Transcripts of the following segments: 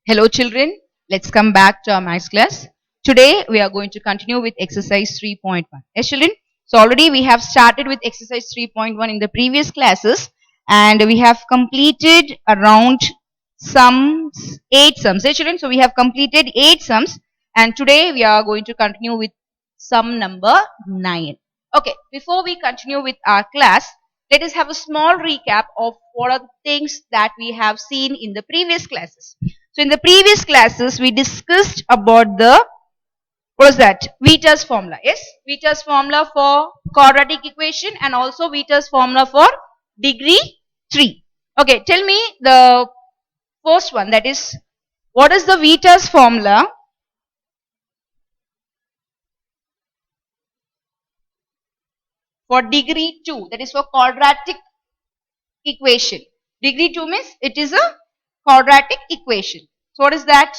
Hello children, let's come back to our maths class. Today we are going to continue with exercise 3.1. Yes children, so already we have started with exercise 3.1 in the previous classes and we have completed around sums, 8 sums. Yes children, so we have completed 8 sums and today we are going to continue with sum number 9. Okay, before we continue with our class, let us have a small recap of what are the things that we have seen in the previous classes. So in the previous classes, we discussed about the, what was that? Vieta's formula. Yes, Vieta's formula for quadratic equation and also Vieta's formula for degree 3. Okay, tell me the first one, that is, what is the Vieta's formula for degree 2, that is for quadratic equation. Degree 2 means it is a quadratic equation. So what is that?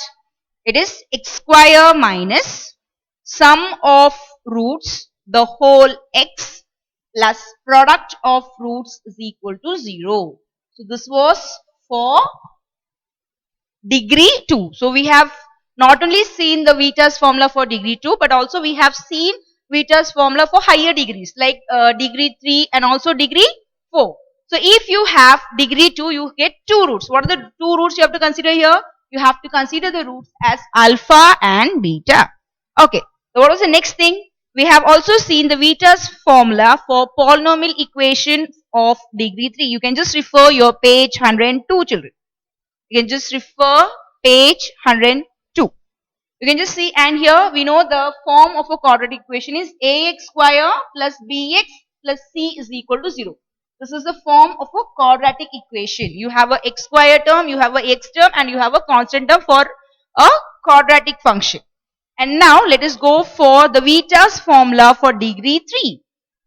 It is x square minus sum of roots the whole x plus product of roots is equal to 0. So this was for degree 2. So we have not only seen the Vieta's formula for degree 2 but also we have seen Vieta's formula for higher degrees like degree 3 and also degree 4. So if you have degree 2, you get 2 roots. What are the 2 roots you have to consider here? You have to consider the roots as alpha and beta. Okay, so what was the next thing? We have also seen the Vieta's formula for polynomial equation of degree 3. You can just refer your page 102 children. You can just refer page 102. You can just see, and here we know the form of a quadratic equation is ax square plus bx plus c is equal to 0. This is the form of a quadratic equation. You have a x square term, you have a x term and you have a constant term for a quadratic function. And now let us go for the Vieta's formula for degree 3.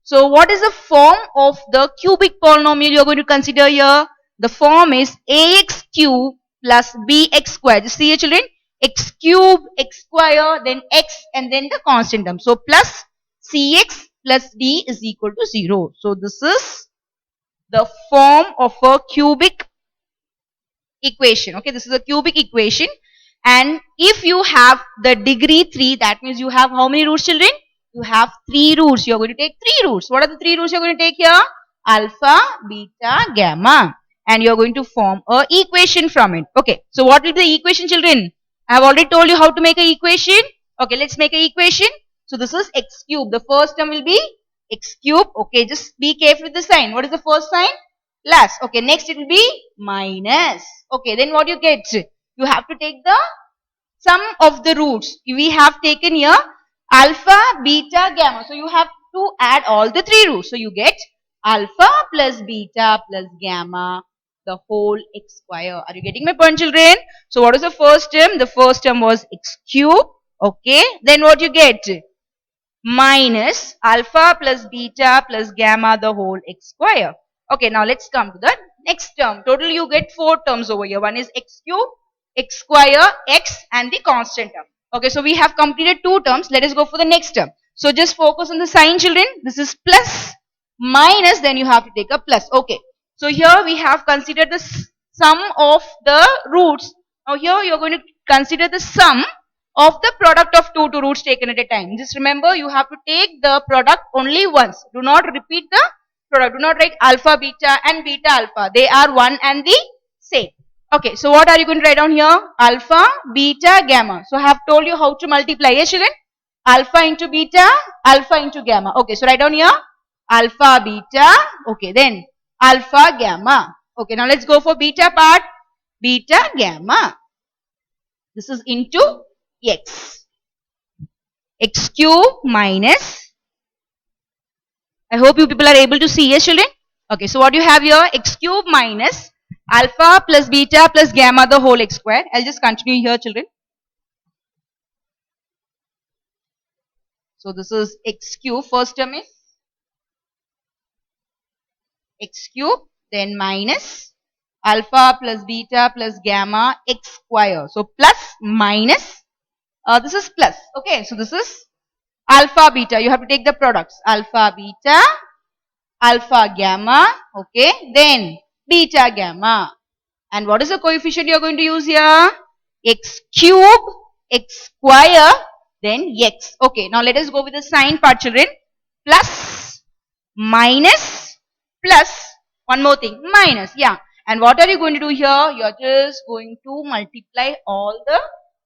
So what is the form of the cubic polynomial you are going to consider here? The form is ax cube plus bx square. Just see here children, x cube, x square, then x and then the constant term. So plus cx plus d is equal to 0. So this is the form of a cubic equation. Okay, this is a cubic equation. And if you have the degree 3, that means you have how many roots children? You have 3 roots. You are going to take 3 roots. What are the 3 roots you are going to take here? Alpha, beta, gamma. And you are going to form a equation from it. Okay, so what will be the equation children? I have already told you how to make an equation. Okay, let's make an equation. So this is x cube. The first term will be x cube. Okay, just be careful with the sign. What is the first sign? Plus. Okay, next it will be minus. Okay, then what you get? You have to take the sum of the roots. We have taken here alpha, beta, gamma. So you have to add all the 3 roots. So you get alpha plus beta plus gamma the whole x square. Are you getting my point children? So what is the first term? The first term was x cube. Okay. Then what you get? Minus alpha plus beta plus gamma the whole x square. Okay, now let's come to the next term. Total you get 4 terms over here. One is x cube, x square, x and the constant term. Okay, so we have completed 2 terms. Let us go for the next term. So just focus on the sign children. This is plus, minus, then you have to take a plus. Okay, so here we have considered the sum of the roots. Now here you are going to consider the sum of the product of two roots taken at a time. Just remember, you have to take the product only once. Do not repeat the product. Do not write alpha, beta and beta alpha. They are one and the same. Okay, so what are you going to write down here? Alpha, beta, gamma. So I have told you how to multiply. Yes, children? Alpha into beta, alpha into gamma. Okay, so write down here alpha, beta. Okay, then alpha, gamma. Okay, now let's go for beta part. Beta, gamma. This is into x. X cube minus. I hope you people are able to see. Yes, children? Okay, so what you have here? X cube minus alpha plus beta plus gamma the whole x square. I'll just continue here, children. So this is x cube. First term is x cube, then minus alpha plus beta plus gamma x square. So plus minus. This is plus. Okay, so this is alpha beta. You have to take the products. Alpha beta, alpha gamma. Okay, then beta gamma. And what is the coefficient you are going to use here? x cube, x square, then x. Okay, now let us go with the sign part, children. Plus, minus, plus, one more thing, minus, yeah. And what are you going to do here? You are just going to multiply all the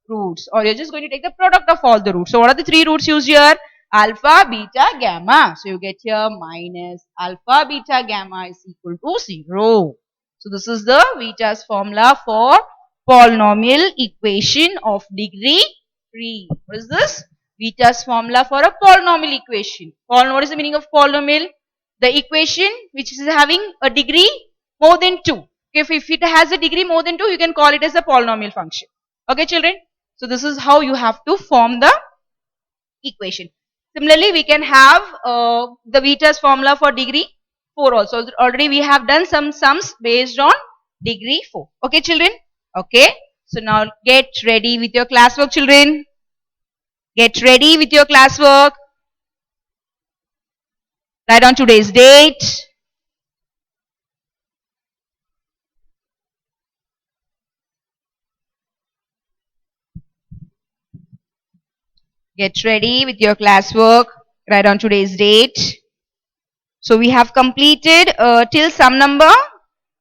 roots, or you're just going to take the product of all the roots. So what are the three roots used here? Alpha, beta, gamma. So you get here minus alpha, beta, gamma is equal to 0. So this is the Vitas formula for polynomial equation of degree 3. What is this? Vitas formula for a polynomial equation. What is the meaning of polynomial? The equation which is having a degree more than 2. If it has a degree more than 2, you can call it as a polynomial function. Okay, children? So this is how you have to form the equation. Similarly, we can have the Vitas formula for degree 4 also. Already we have done some sums based on degree 4. Okay, children? Okay. So now get ready with your classwork, children. Get ready with your classwork. Write down today's date. Get ready with your classwork. Write down today's date. So we have completed till sum number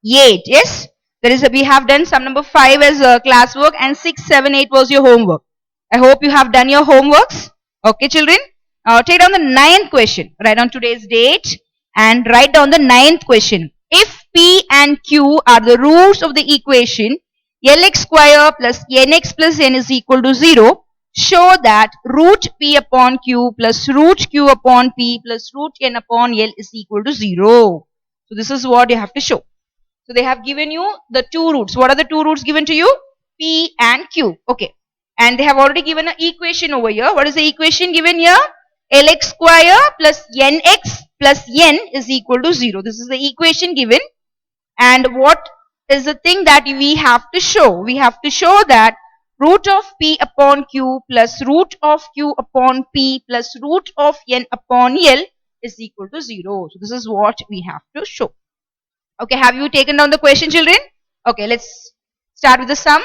8. Yes, we have done sum number 5 as classwork, and 6, 7, 8 was your homework. I hope you have done your homeworks. Okay, children. Take down the 9th question. Write down today's date and write down the 9th question. If P and Q are the roots of the equation Lx square plus Nx plus N is equal to 0, show that root P upon Q plus root Q upon P plus root N upon L is equal to 0. So this is what you have to show. So they have given you the two roots. What are the two roots given to you? P and Q. Okay. And they have already given an equation over here. What is the equation given here? Lx square plus Nx plus N is equal to 0. This is the equation given. And what is the thing that we have to show? We have to show that root of P upon Q plus root of Q upon P plus root of N upon L is equal to 0. So this is what we have to show. Okay, have you taken down the question, children? Okay, let's start with the sum.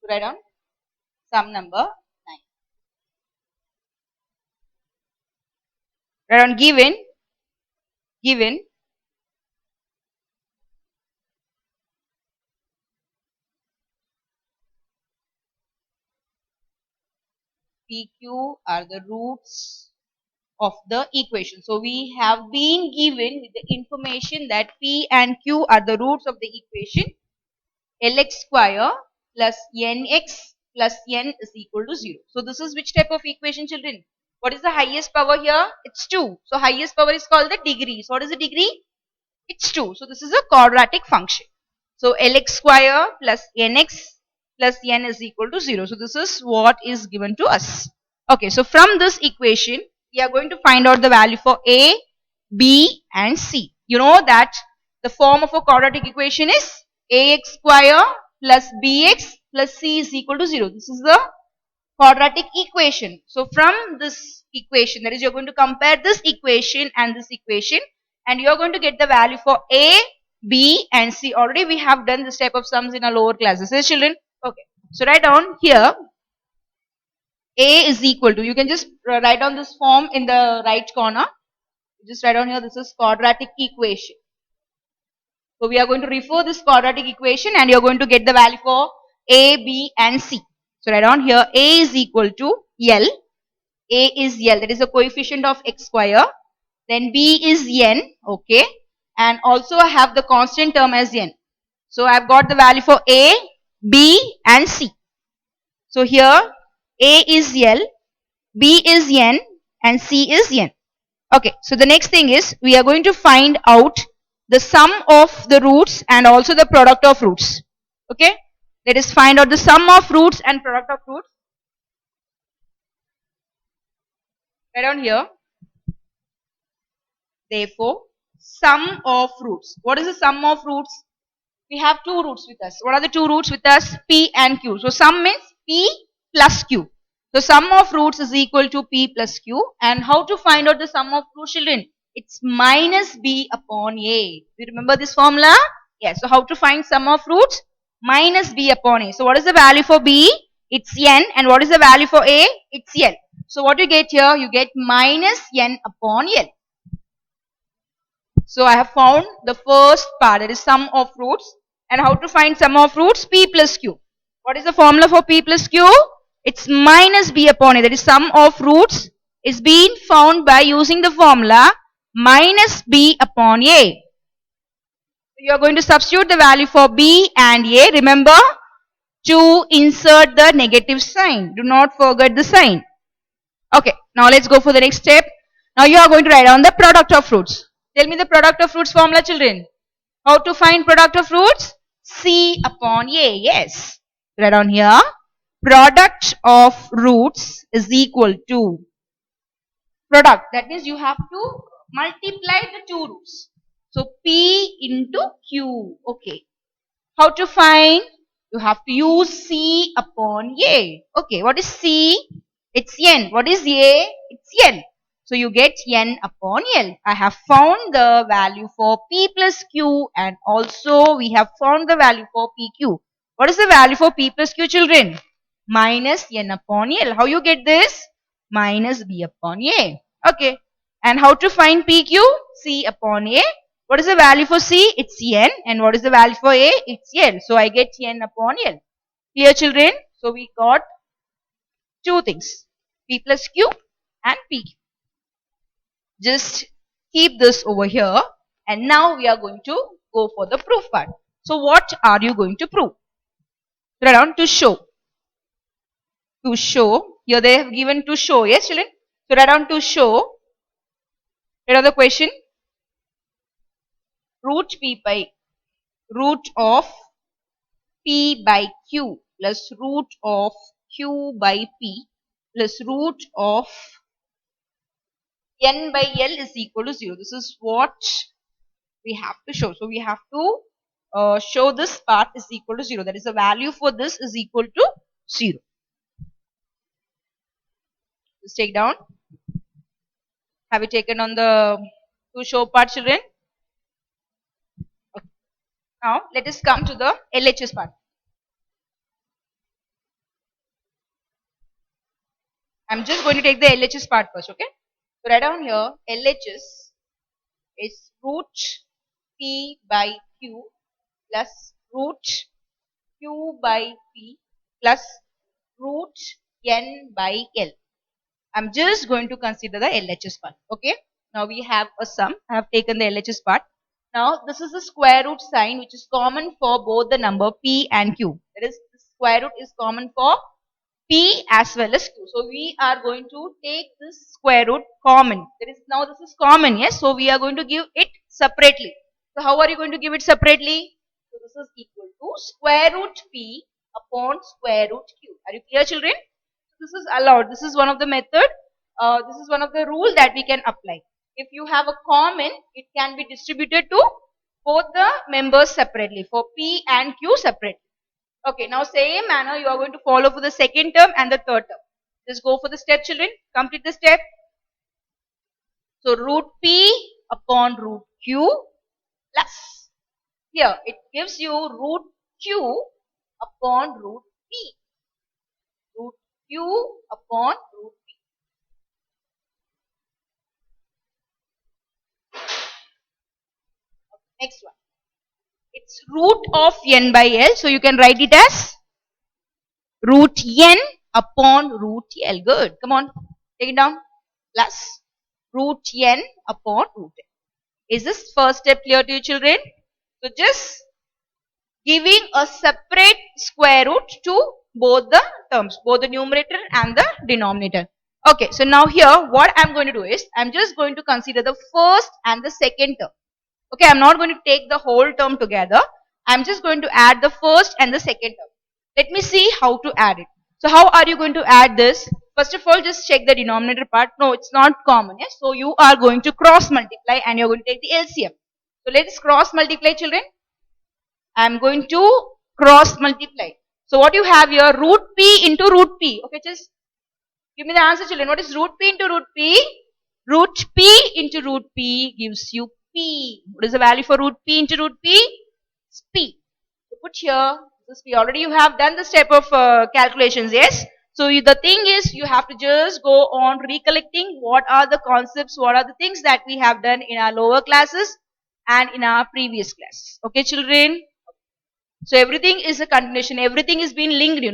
Write down sum number 9. Write down given PQ are the roots of the equation. So we have been given with the information that P and Q are the roots of the equation Lx square plus Nx plus N is equal to 0. So this is which type of equation, children? What is the highest power here? It's 2. So highest power is called the degree. So what is the degree? It's 2. So this is a quadratic function. So Lx square plus Nx plus N is equal to 0. So this is what is given to us. Okay, so from this equation, we are going to find out the value for A, B and C. You know that the form of a quadratic equation is Ax square plus Bx plus C is equal to 0. This is the quadratic equation. So from this equation, that is, you're going to compare this equation and this equation, and you're going to get the value for A, B and C. Already we have done this type of sums in our lower classes. Yes, children? Okay. So write down here A is equal to, you can just write down this form in the right corner. Just write down here, this is quadratic equation. So we are going to refer this quadratic equation and you're going to get the value for A, B and C. So write down here A is equal to L. A is L, that is the coefficient of x square. Then B is N, okay. And also I have the constant term as N. So I've got the value for A, B and C. So here A is L, B is N and C is N. Okay, so the next thing is we are going to find out the sum of the roots and also the product of roots. Okay, let us find out the sum of roots and product of roots. Write down here. Therefore, sum of roots. What is the sum of roots? We have two roots with us. What are the two roots with us? P and Q. So sum means P plus Q. So sum of roots is equal to P plus Q. And how to find out the sum of roots, children? It's minus B upon A. Do you remember this formula? Yes. So how to find sum of roots? Minus B upon A. So what is the value for B? It's N. And what is the value for A? It's L. So what you get here? You get minus N upon L. So I have found the first part, that is sum of roots. And how to find sum of roots? P plus Q. What is the formula for P plus Q? It's minus B upon A. That is sum of roots is being found by using the formula minus B upon A. You are going to substitute the value for B and A. Remember to insert the negative sign. Do not forget the sign. Okay, now let's go for the next step. Now you are going to write down the product of roots. Tell me the product of roots formula, children. How to find product of roots? C upon A. Yes. Write down here. Product of roots is equal to product. That means you have to multiply the two roots. So P into Q. Okay. How to find? You have to use C upon A. Okay. What is C? It's N. What is A? It's L. So you get N upon L. I have found the value for P plus Q, and also we have found the value for PQ. What is the value for P plus Q, children? Minus N upon L. How you get this? Minus B upon A. Okay. And how to find PQ? C upon A. What is the value for C? It's N. And what is the value for A? It's L. So I get N upon L. Clear, children? So we got two things. P plus Q and PQ. Just keep this over here, and now we are going to go for the proof part. So what are you going to prove? Write down to show. To show. Here they have given to show. Yes, children? So write down to show. Write down the question. Root of P by Q plus root of Q by P plus root of N by L is equal to 0. This is what we have to show. So we have to show this part is equal to 0. That is, the value for this is equal to 0. Let's take down. Have you taken on the to show part, children? Okay. Now let us come to the LHS part. I'm just going to take the LHS part first. Okay. So write down here LHS is root P by Q plus root Q by P plus root N by L. I'm just going to consider the LHS part. Okay. Now we have a sum. I have taken the LHS part. Now this is the square root sign which is common for both the number P and Q. That is, the square root is common for P as well as Q. So we are going to take this square root common. That is, now this is common. Yes. So we are going to give it separately. So how are you going to give it separately? So this is equal to square root P upon square root Q. Are you clear, children? This is allowed. This is one of the method. This is one of the rule that we can apply. If you have a common, it can be distributed to both the members separately, for P and Q separately. Okay, now same manner you are going to follow for the second term and the third term. Just go for the step, children. Complete the step. So root P upon root Q plus, here it gives you root Q upon root P. Root Q upon root P. Next one. It's root of N by L. So you can write it as root N upon root L. Good. Come on. Take it down. Plus root N upon root L. Is this first step clear to you, children? So just giving a separate square root to both the terms, both the numerator and the denominator. Okay, so now here what I am going to do is, I am just going to consider the first and the second term. Okay, I am not going to take the whole term together. I am just going to add the first and the second term. Let me see how to add it. So how are you going to add this? First of all, just check the denominator part. No, it's not common. Yes? So you are going to cross multiply and you're going to take the LCM. So let's cross multiply, children. I'm going to cross multiply. So what you have here, root P into root P. Okay, just give me the answer, children. What is root P into root P? Root P into root P gives you P. What is the value for root P into root P? It's P. So put here, this is P. Already you have done the step of calculations, yes? So the thing is, you have to just go on recollecting what are the concepts, what are the things that we have done in our lower classes and in our previous class. Okay, children? So everything is a continuation, everything is being linked,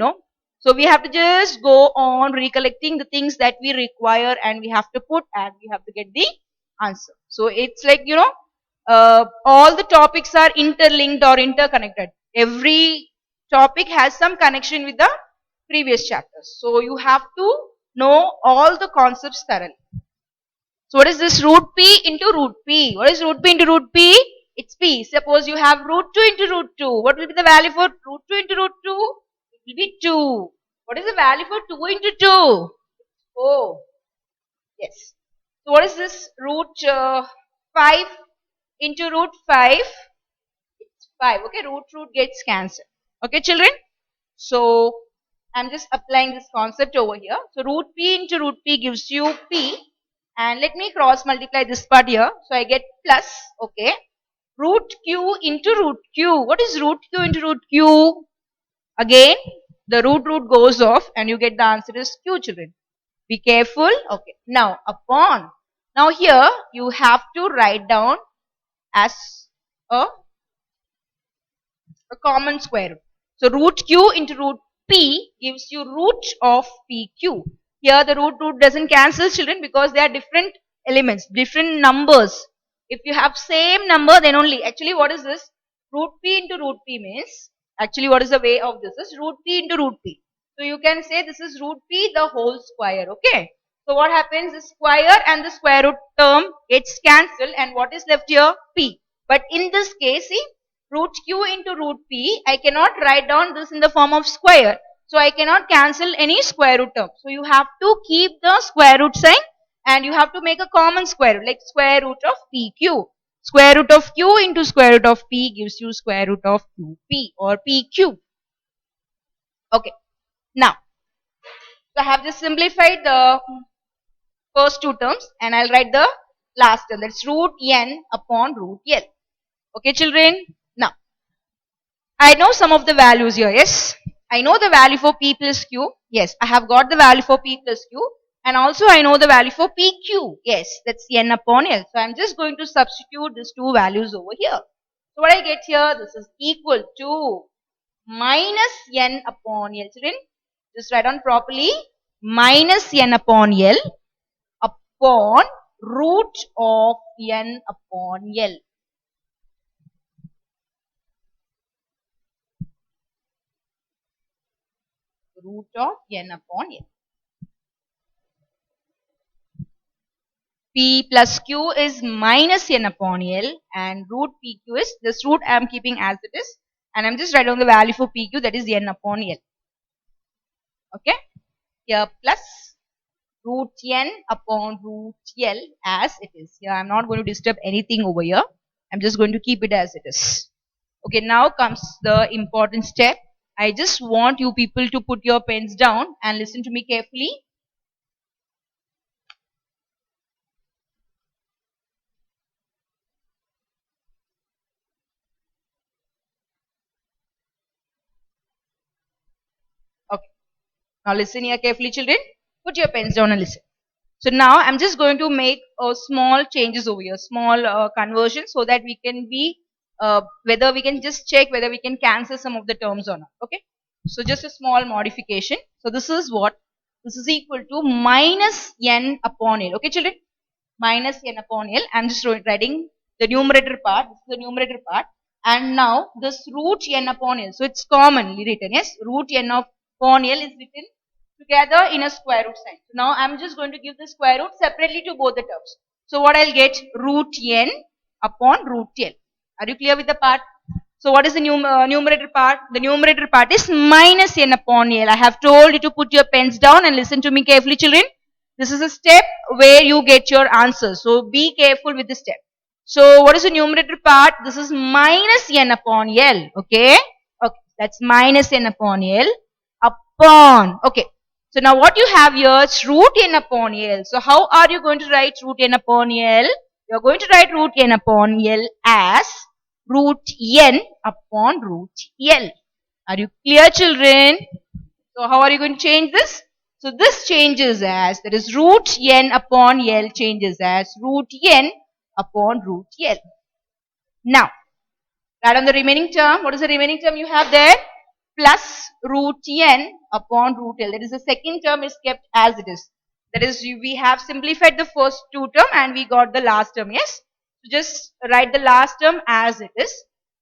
So we have to just go on recollecting the things that we require and we have to put and we have to get the answer. So it's like, all the topics are interlinked or interconnected. Every topic has some connection with the previous chapters. So you have to know all the concepts thoroughly. So what is this root P into root P? What is root P into root P? It's P. Suppose you have root 2 into root 2. What will be the value for root 2 into root 2? It will be 2. What is the value for 2 into 2? Oh, yes. So what is this root 5 into root 5? It's 5. Okay, root gets cancelled. Okay, children? So I'm just applying this concept over here. So root P into root P gives you P. And let me cross multiply this part here. So I get plus, okay. Root Q into root Q. What is root Q into root Q? Again, the root goes off and you get the answer is Q, children. Be careful. Okay. Now, upon. Now here, you have to write down as a common square root. So root Q into root P gives you root of PQ. Here the root doesn't cancel, children, because they are different elements, different numbers. If you have same number, then only. Actually, what is this? Root P into root P means, actually what is the way of this is root P into root P. So you can say this is root P the whole square, okay. So what happens? The square and the square root term gets cancelled and what is left here? P. But in this case, see, root Q into root P, I cannot write down this in the form of square. So I cannot cancel any square root term. So you have to keep the square root sign and you have to make a common square root like square root of PQ. Square root of Q into square root of P gives you square root of QP or PQ. Okay. Now, so I have just simplified the first two terms and I'll write the last term. That's root N upon root L. Okay, children? Now, I know some of the values here, yes. I know the value for P plus Q. Yes, I have got the value for P plus Q. And also I know the value for PQ. Yes, that's N upon L. So I'm just going to substitute these two values over here. So what I get here, this is equal to minus N upon L. Children, just write down properly. Minus N upon L upon root of N upon L. Root of N upon L. P plus Q is minus N upon L and root PQ is, this root I am keeping as it is and I am just writing down the value for PQ, that is N upon L. Okay. Here plus root N upon root L as it is. Here I am not going to disturb anything over here. I am just going to keep it as it is. Okay, now comes the important step. I just want you people to put your pens down and listen to me carefully. Okay, now listen here carefully, children. Put your pens down and listen. So now I'm just going to make small changes over here, small conversions so that we can be, whether we can just check whether we can cancel some of the terms or not. Okay. So just a small modification. So this is what? This is equal to minus N upon L. Okay, children? Minus N upon L. I'm just writing the numerator part. This is the numerator part. And now this root N upon L. So it's commonly written. Yes, root N upon L is written together in a square root sign. So now I'm just going to give the square root separately to both the terms. So what I'll get? Root N upon root L. Are you clear with the part? So what is the numerator part? The numerator part is minus n upon L. I have told you to put your pens down and listen to me carefully, children. This is a step where you get your answers. So be careful with this step. So what is the numerator part? This is minus n upon L. Okay. Okay. That's minus n upon L upon. Okay. So now what you have here is root n upon L. So how are you going to write root n upon L? You are going to write root n upon L as root n upon root L. Are you clear, children? So how are you going to change this? So this changes as, that is root n upon L changes as root n upon root L. Now, write on the remaining term. What is the remaining term you have there? Plus root n upon root L. That is the second term is kept as it is. That is, we have simplified the first two term and we got the last term. Yes. So just write the last term as it is.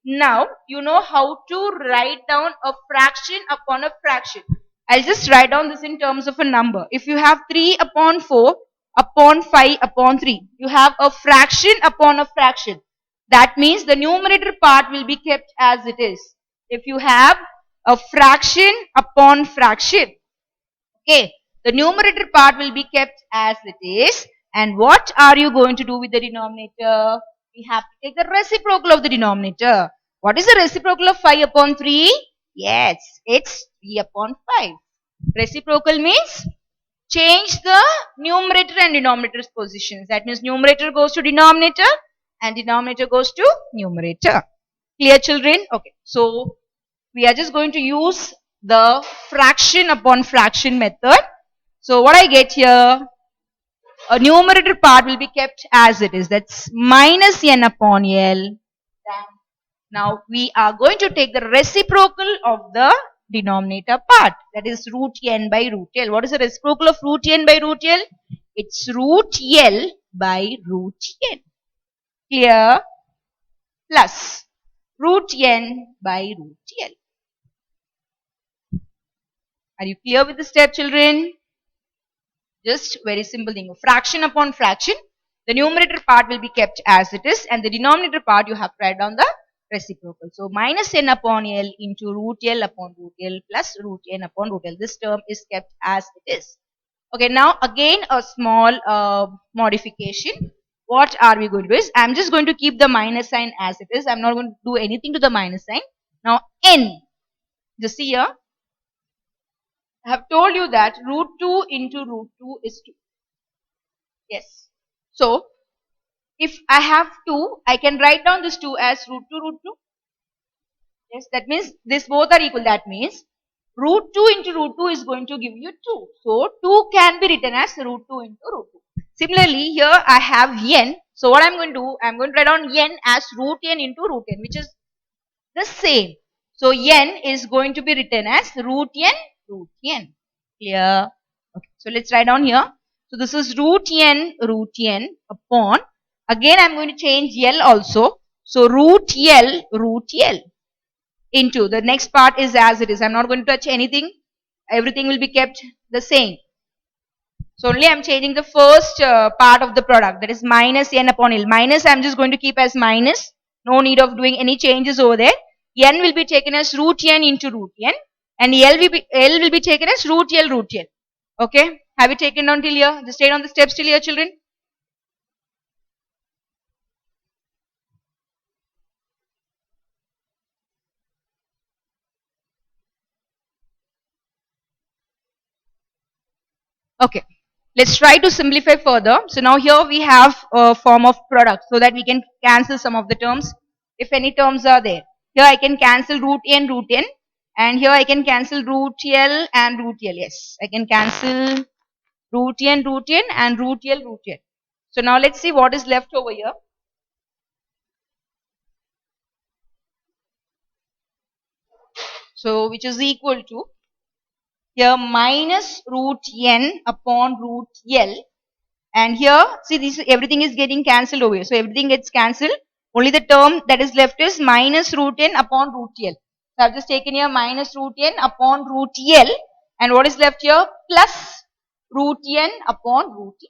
Now, you know how to write down a fraction upon a fraction. I'll just write down this in terms of a number. If you have 3 upon 4 upon 5 upon 3, you have a fraction upon a fraction. That means the numerator part will be kept as it is. If you have a fraction upon fraction, okay, the numerator part will be kept as it is. And what are you going to do with the denominator? We have to take the reciprocal of the denominator. What is the reciprocal of 5 upon 3? Yes, it's 3 upon 5. Reciprocal means change the numerator and denominator's positions. That means numerator goes to denominator and denominator goes to numerator. Clear, children? Okay. So we are just going to use the fraction upon fraction method. So what I get here, a numerator part will be kept as it is. That's minus n upon L. Now we are going to take the reciprocal of the denominator part. That is root n by root L. What is the reciprocal of root n by root L? It's root L by root n. Clear? Plus root n by root L. Are you clear with the step, children? Just very simple thing. Fraction upon fraction. The numerator part will be kept as it is and the denominator part you have to write down the reciprocal. So minus n upon L into root L upon root L plus root n upon root L. This term is kept as it is. Okay, now again a small modification. What are we going to do is, I'm just going to keep the minus sign as it is. I'm not going to do anything to the minus sign. Now n, just see here. I have told you that root 2 into root 2 is 2. Yes. So, if I have 2, I can write down this 2 as root 2 root 2. Yes, that means this both are equal. That means root 2 into root 2 is going to give you 2. So, 2 can be written as root 2 into root 2. Similarly, here I have n. So, what I'm going to do, I'm going to write down n as root n into root n, which is the same. So, n is going to be written as root n root n. Clear? Okay. So, let's write down here. So, this is root n upon. Again, I'm going to change L also. So, root L into. The next part is as it is. I'm not going to touch anything. Everything will be kept the same. So, only I'm changing the first part of the product. That is minus n upon L. Minus I'm just going to keep as minus. No need of doing any changes over there. N will be taken as root n into root n. And L will be taken as root L. Okay. Have you taken down till here? Just stay on the steps till here, children. Okay. Let's try to simplify further. So now here we have a form of product so that we can cancel some of the terms if any terms are there. Here I can cancel root n and here I can cancel root L and root L. Yes, I can cancel root n and root L. So now let's see what is left over here. So which is equal to here minus root n upon root L. And here, see, this everything is getting cancelled over here. So everything gets cancelled. Only the term that is left is minus root n upon root L. So I've just taken here minus root n upon root L. And what is left here? Plus root n upon root L.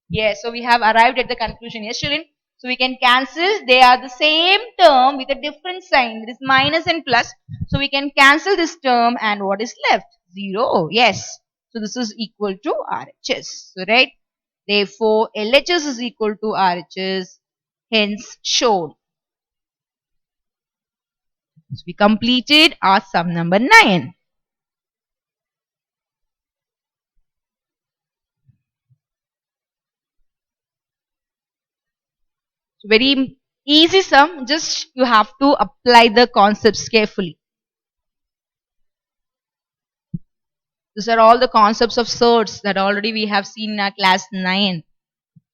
Yes, so we have arrived at the conclusion. Yes, children. So we can cancel. They are the same term with a different sign. There is minus and plus. So we can cancel this term, and what is left? 0. Yes. So this is equal to RHS. So right. Therefore, LHS is equal to RHS. Hence shown. So we completed our sum number 9. So very easy sum, just you have to apply the concepts carefully. These are all the concepts of surds that already we have seen in our class 9.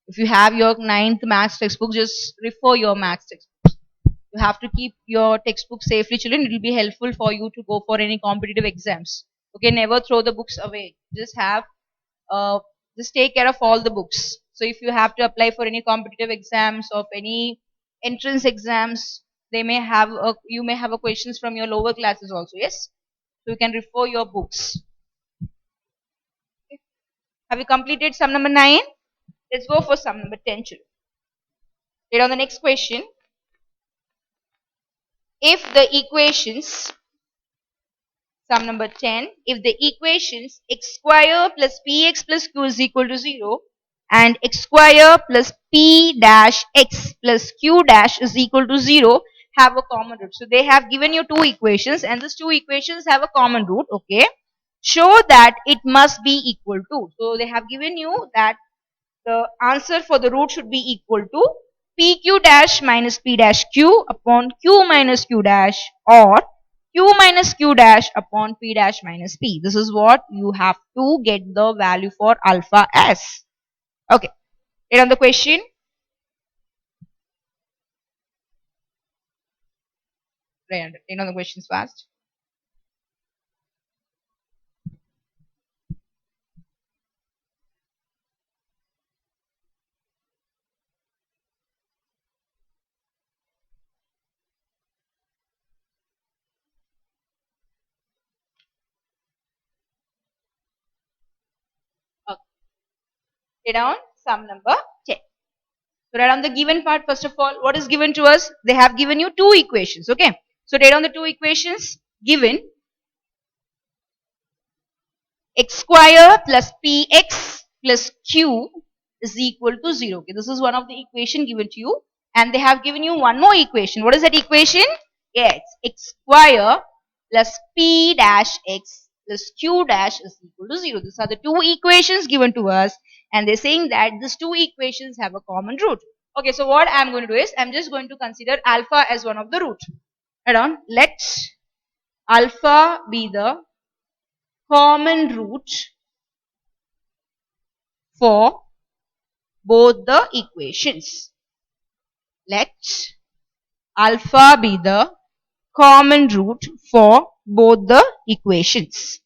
If you have your 9th maths textbook, just refer your maths textbook. You have to keep your textbook safely, children. It will be helpful for you to go for any competitive exams. Okay, never throw the books away. Uh, just take care of all the books. So if you have to apply for any competitive exams or any entrance exams, you may have a questions from your lower classes also. Yes, so you can refer your books. Okay. Have you completed sum number 9? Let's go for sum number 10, children. Read on the next question. If the equations, sum number 10, if the equations x square plus px plus q is equal to 0 and x square plus p dash x plus q dash is equal to 0 have a common root. So they have given you two equations, and these two equations have a common root. Okay, show that it must be equal to. So they have given you that the answer for the root should be equal to pq dash minus p dash q upon q minus q dash, or q minus q dash upon p dash minus p. This is what you have to get the value for alpha as. Okay, read on the question. Read on the questions fast. Okay, read on sum number 10. So write on the given part first of all. What is given to us? They have given you two equations. Okay. So write on the two equations given. X square plus px plus q is equal to 0. Okay, this is one of the equation given to you, and they have given you one more equation. What is that equation? Yes, x square plus p dash x plus q dash is equal to 0. These are the two equations given to us, and they're saying that these two equations have a common root. Okay, so what I'm going to do is I'm just going to consider alpha as one of the root. Hold on, let alpha be the common root for both the equations. Let alpha be the common root for both the equations.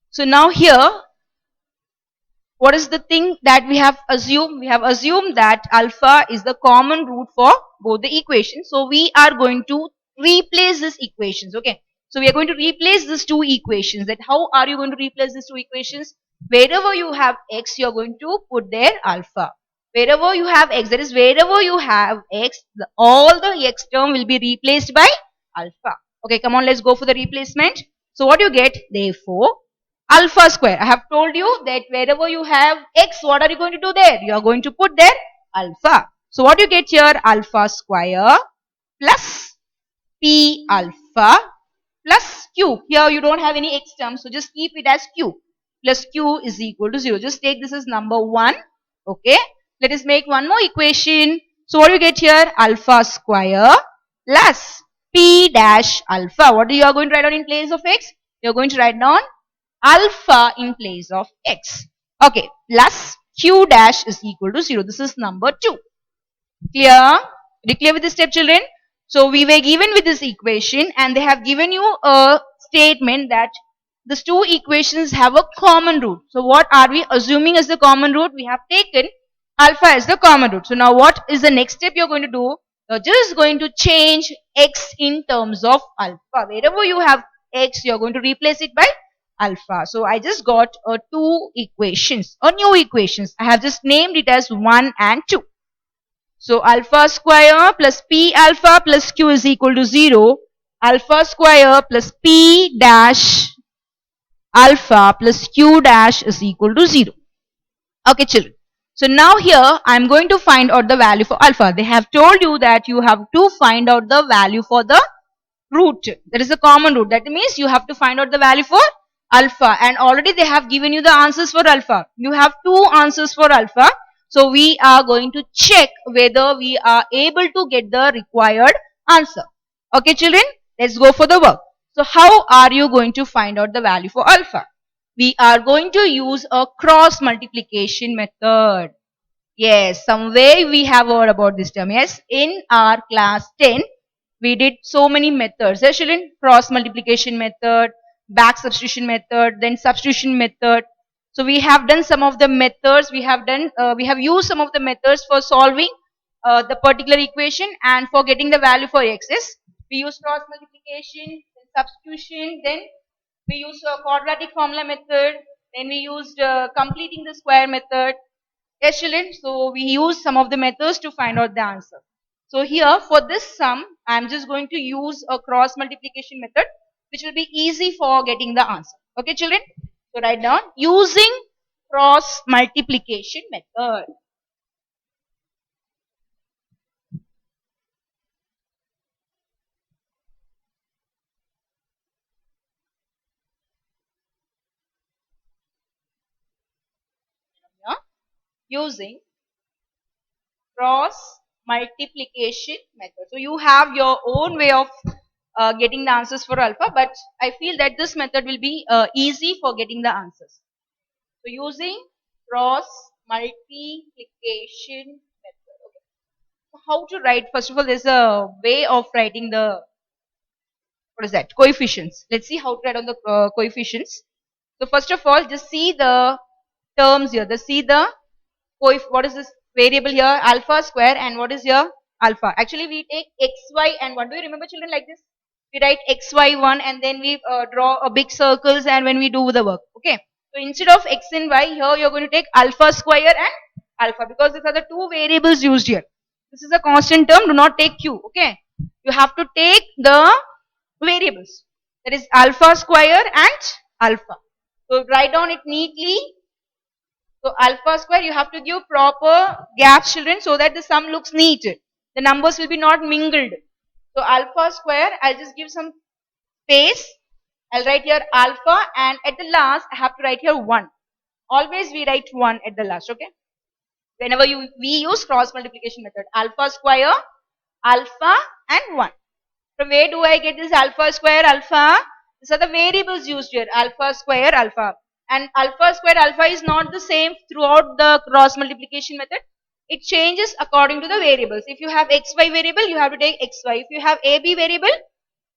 So now here, what is the thing that we have assumed? We have assumed that alpha is the common root for both the equations. So we are going to replace these equations. Okay. So we are going to replace these two equations. That how are you going to replace these two equations? Wherever you have x, you are going to put there alpha. Wherever you have x, that is wherever you have x, all the x term will be replaced by alpha. Okay, come on, let's go for the replacement. So what you get? Therefore, alpha square. I have told you that wherever you have x, what are you going to do there? You are going to put there alpha. So what you get here? Alpha square plus p alpha plus q. Here you don't have any x term, so just keep it as q. Plus q is equal to 0. Just take this as number 1. Okay. Let us make one more equation. So what do you get here? Alpha square plus p dash alpha. What are you going to write down in place of x? You are going to write down alpha in place of x. Okay, plus q dash is equal to 0. This is number 2. Clear? Are you clear with this step, children? So we were given with this equation, and they have given you a statement that these two equations have a common root. So what are we assuming as the common root? We have taken alpha as the common root. So now what is the next step you're going to do? You're just going to change x in terms of alpha. Wherever you have x, you're going to replace it by alpha. So I just got two equations or new equations. I have just named it as 1 and 2. So alpha square plus p alpha plus q is equal to 0. Alpha square plus p dash alpha plus q dash is equal to 0. Okay, children. So now here I am going to find out the value for alpha. They have told you that you have to find out the value for the root. That is a common root. That means you have to find out the value for alpha, and already they have given you the answers for alpha. You have two answers for alpha. So we are going to check whether we are able to get the required answer. Okay, children, let's go for the work. So how are you going to find out the value for alpha? We are going to use a cross multiplication method. Yes, somewhere we have heard about this term. Yes, in our class 10, we did so many methods. Yes, children, cross multiplication method, back substitution method, then substitution method. So we have done some of the methods. We have used some of the methods for solving the particular equation and for getting the value for x's. We use cross multiplication, then substitution, then we used a quadratic formula method, then we used completing the square method. Yes, children. So we use some of the methods to find out the answer. So here for this sum, I am just going to use a cross multiplication method, which will be easy for getting the answer. Okay, children. So write down using cross multiplication method. Using cross multiplication method. So you have your own way of getting the answers for alpha, but I feel that this method will be easy for getting the answers. So using cross multiplication method. Okay. So how to write? First of all, there's a way of writing the, what is that? Coefficients. Let's see how to write on the coefficients. So first of all, just see the terms here. See the what is this variable here? Alpha square, and what is here? Alpha. Actually, we take xy and 1. Do you remember, children, like this? We write xy1 and then we draw a big circles and when we do the work. Okay. So instead of x and y, here you're going to take alpha square and alpha, because these are the two variables used here. This is a constant term. Do not take q. Okay. You have to take the variables. That is alpha square and alpha. So write down it neatly. So alpha square, you have to give proper gaps, children, so that the sum looks neat. The numbers will be not mingled. So alpha square, I'll just give some space. I'll write here alpha, and at the last I have to write here 1. Always we write 1 at the last, okay? Whenever we use cross multiplication method, alpha square, alpha and 1. From where do I get this alpha square, alpha? These are the variables used here, alpha square, alpha. And alpha square, alpha is not the same throughout the cross multiplication method. It changes according to the variables. If you have xy variable, you have to take xy. If you have ab variable,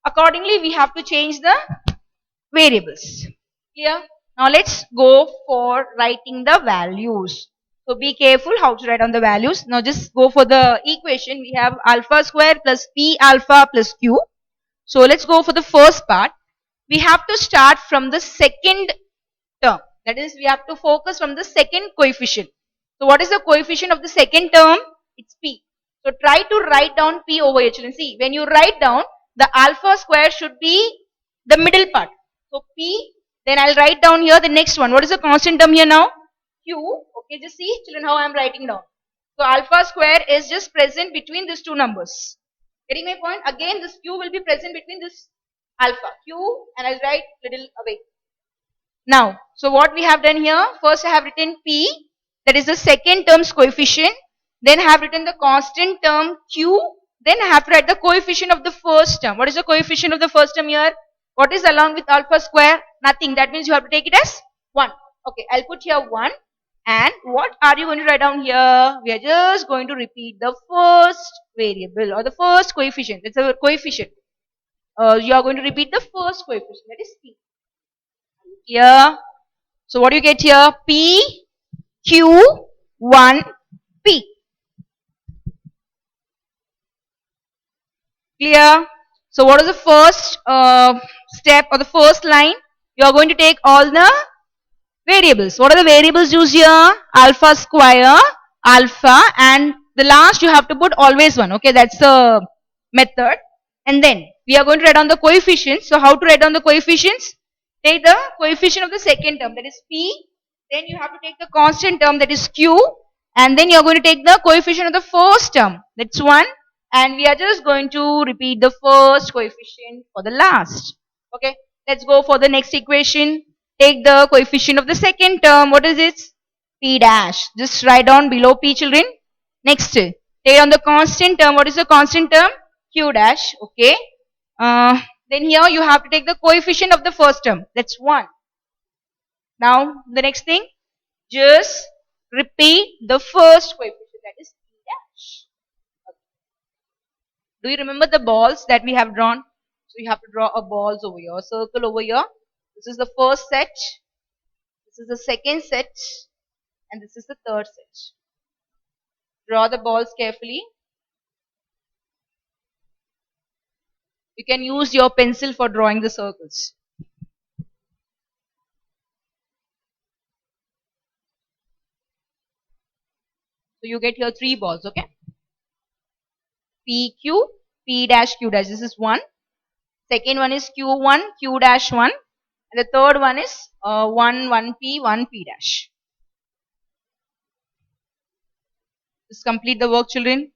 accordingly we have to change the variables. Clear? Now let's go for writing the values. So be careful how to write on the values. Now just go for the equation. We have alpha square plus p alpha plus q. So let's go for the first part. We have to start from the second term. That is, we have to focus from the second coefficient. So what is the coefficient of the second term? It's p. So try to write down p over here, children. See, when you write down, the alpha square should be the middle part. So p, then I'll write down here the next one. What is the constant term here now? Q. Okay, just see, children, how I'm writing down. So alpha square is just present between these two numbers. Getting my point? Again, this q will be present between this alpha. Q, and I'll write little away. Now, so what we have done here, first I have written p, that is the second term's coefficient. Then I have written the constant term q. Then I have to write the coefficient of the first term. What is the coefficient of the first term here? What is along with alpha square? Nothing. That means you have to take it as 1. Okay, I'll put here 1. And what are you going to write down here? We are just going to repeat the first variable or the first coefficient. It's a coefficient. You are going to repeat the first coefficient, that is p. Here. So what do you get here? P, Q, 1, P. Clear? So what is the first step or the first line? You are going to take all the variables. What are the variables used here? Alpha square, alpha, and the last you have to put always 1. Okay, that's the method. And then we are going to write down the coefficients. So how to write down the coefficients? Take the coefficient of the second term, that is p. Then you have to take the constant term, that is q. And then you are going to take the coefficient of the first term, that's 1. And we are just going to repeat the first coefficient for the last. Okay, let's go for the next equation. Take the coefficient of the second term. What is it? P dash. Just write down below p, children. Next, take on the constant term. What is the constant term? Q dash. Okay. Then here you have to take the coefficient of the first term. That's 1. Now the next thing, just repeat the first coefficient, that is P dash. Do you remember the balls that we have drawn? So you have to draw a balls over here, a circle over here. This is the first set. This is the second set. And this is the third set. Draw the balls carefully. You can use your pencil for drawing the circles. So you get here 3 balls, okay? PQ, P dash, Q dash. This is 1. Second one is Q1, Q dash 1. And the third one is 1P, 1P dash. Just complete the work, children.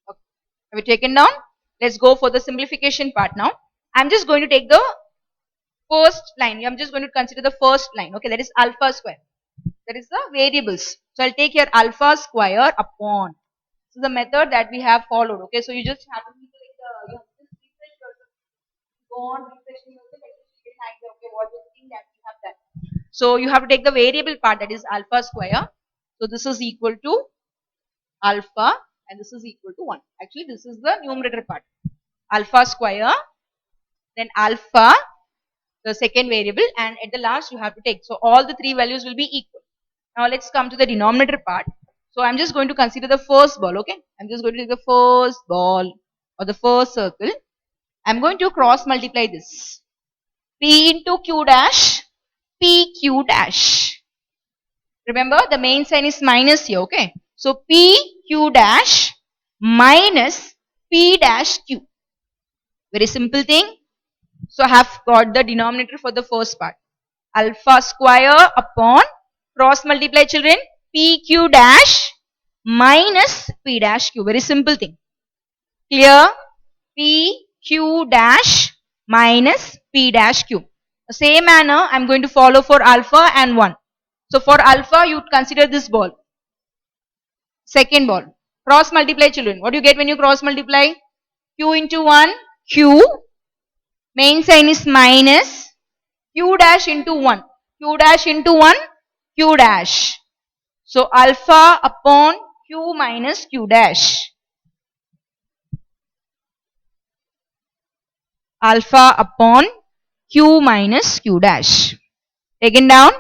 Okay. Have you taken down? Let's go for the simplification part now. I'm just going to take the first line. I'm just going to consider the first line. Okay, that is alpha square. That is the variables. So I'll take here alpha square upon. This is the method that we have followed. Okay, so you just have to you have to just refresh yourself. Go on refreshing yourself. Okay, what is the thing that you have done? So you have to take the variable part, that is alpha square. So this is equal to alpha and this is equal to 1. Actually, this is the numerator part. Alpha square, then alpha, the second variable, and at the last you have to take. So all the 3 values will be equal. Now let's come to the denominator part. So I'm just going to consider the first ball, okay? I'm just going to take the first ball or the first circle. I'm going to cross multiply this. P into Q dash, PQ dash. Remember the main sign is minus here, okay? So PQ dash minus P dash Q. Very simple thing. So I have got the denominator for the first part. Alpha square upon cross multiply, children, PQ dash minus P dash Q. Very simple thing. Clear? PQ dash minus P dash Q. The same manner I am going to follow for alpha and 1. So for alpha you consider this ball. Second ball. Cross multiply, children. What do you get when you cross multiply? Q into 1, Q. Main sign is minus. Q dash into 1. Q dash into 1, Q dash. So alpha upon Q minus Q dash. Alpha upon Q minus Q dash. Taken down.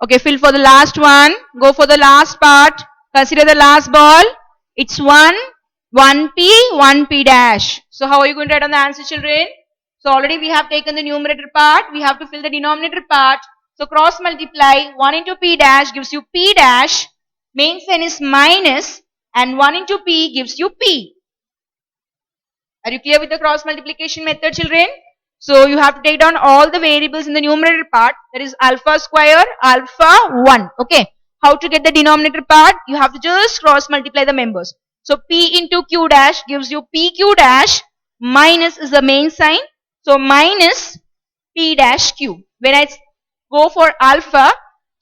Okay, fill for the last one. Go for the last part. Consider the last ball. It's 1, 1P, 1P dash. So how are you going to write on the answer, children? So already we have taken the numerator part. We have to fill the denominator part. So cross multiply. 1 into P dash gives you P dash. Main sign is minus. And 1 into P gives you P. Are you clear with the cross multiplication method, children? So you have to take down all the variables in the numerator part. That is alpha square, alpha 1. Okay. How to get the denominator part? You have to just cross multiply the members. So P into Q dash gives you PQ dash. Minus is the main sign. So minus P dash Q. When I go for alpha,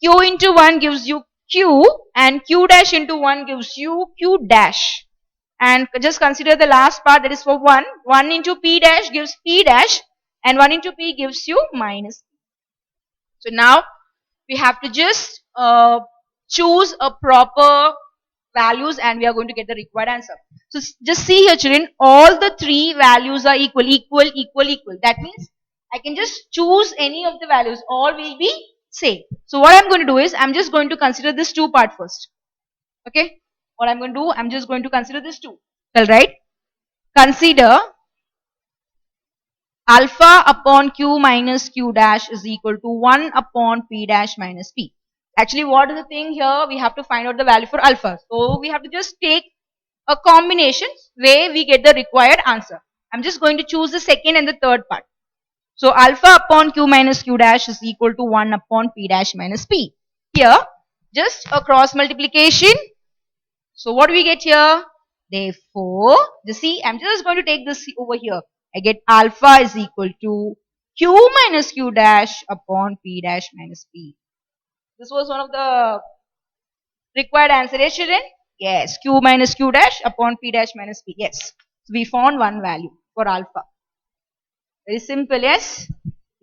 Q into 1 gives you Q and Q dash into 1 gives you Q dash. And just consider the last part, that is for 1. 1 into P dash gives P dash and 1 into P gives you minus. So now we have to just choose a proper values and we are going to get the required answer. So just see here, children, all the 3 values are equal. That means I can just choose any of the values. All will be same. So what I'm going to do is I'm just going to consider this 2 part first. Okay. What I'm going to do, I'm just going to consider this 2. Alright. Consider alpha upon q minus q dash is equal to 1 upon p dash minus p. Actually, what is the thing here? We have to find out the value for alpha. So we have to just take a combination where we get the required answer. I'm just going to choose the second and the third part. So alpha upon q minus q dash is equal to 1 upon p dash minus p. Here, just a cross multiplication. So what do we get here? Therefore, you see, I'm just going to take this over here. I get alpha is equal to q minus q dash upon p dash minus p. This was one of the required answer, yes children? Yes, q minus q dash upon p dash minus p. Yes, so we found one value for alpha. Very simple, yes?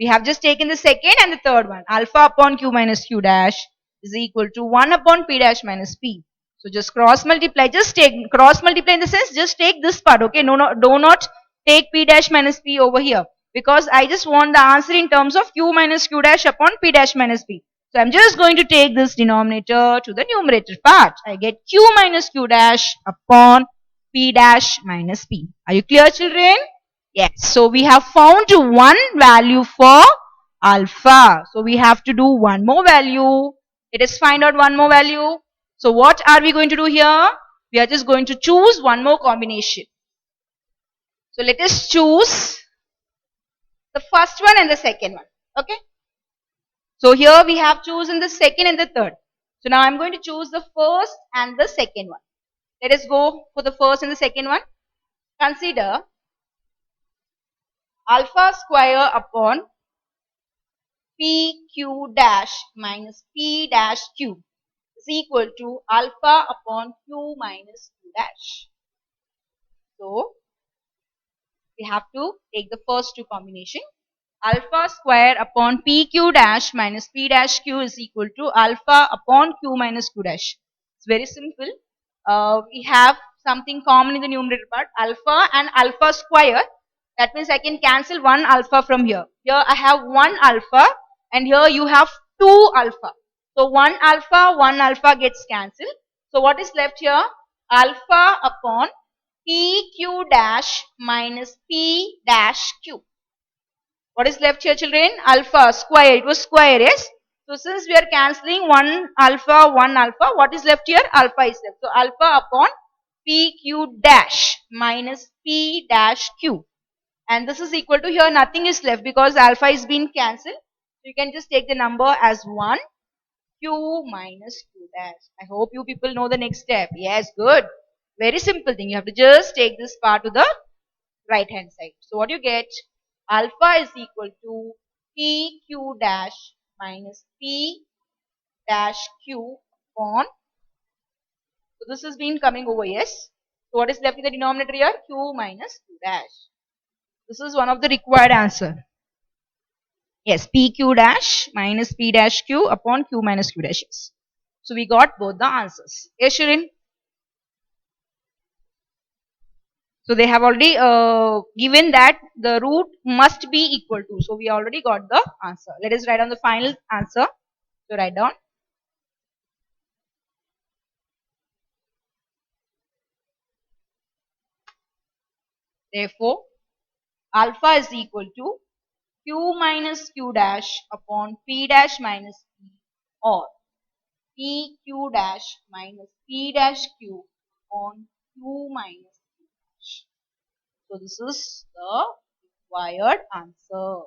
We have just taken the second and the third one. Alpha upon q minus q dash is equal to 1 upon p dash minus p. So just cross multiply. Just take cross multiply in the sense just take this part. Okay, do not take p dash minus p over here because I just want the answer in terms of q minus q dash upon p dash minus p. So I'm just going to take this denominator to the numerator part. I get q minus q dash upon p dash minus p. Are you clear, children? Yes. So we have found one value for alpha. So we have to do one more value. Let us find out one more value. So what are we going to do here? We are just going to choose one more combination. So let us choose the first one and the second one. Okay. So here we have chosen the second and the third. So now I'm going to choose the first and the second one. Let us go for the first and the second one. Consider alpha square upon pq dash minus p dash q is equal to alpha upon q minus q dash. So we have to take the first two combination. Alpha square upon pq dash minus p dash q is equal to alpha upon q minus q dash. It's very simple. We have something common in the numerator part, alpha and alpha square. That means I can cancel one alpha from here. Here I have one alpha and here you have two alpha. So one alpha gets cancelled. So what is left here? Alpha upon pq dash minus p dash q. What is left here, children? Alpha square. It was square, yes? So since we are cancelling one alpha, what is left here? Alpha is left. So alpha upon pq dash minus p dash q. And this is equal to here nothing is left because alpha is being cancelled. So you can just take the number as 1 q minus q dash. I hope you people know the next step. Yes, good. Very simple thing. You have to just take this part to the right hand side. So what you get? Alpha is equal to pq dash minus p dash q upon. So this has been coming over, yes. So what is left in the denominator here? Q minus q dash. This is one of the required answer. Yes, pq dash minus p dash q upon q minus q dash. Yes. So we got both the answers. Yes, Shirin? So they have already given that the root must be equal to. So we already got the answer. Let us write down the final answer. So write down. Therefore, alpha is equal to q minus q dash upon p dash minus p or pq dash minus p dash q upon q minus q dash. So this is the required answer.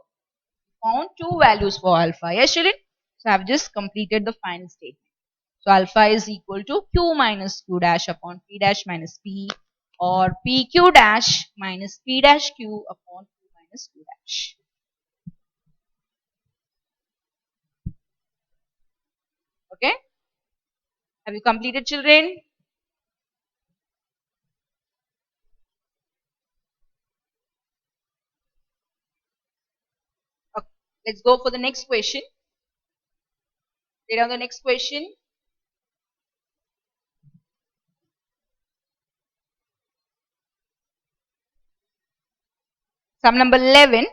Found two values for alpha. Yes, Shirin? So I have just completed the final statement. So alpha is equal to q minus q dash upon p dash minus p or pq dash minus p dash q upon q minus q dash. Okay? Have you completed, children? Okay. Let's go for the next question. Write down the next question. Sum number 11.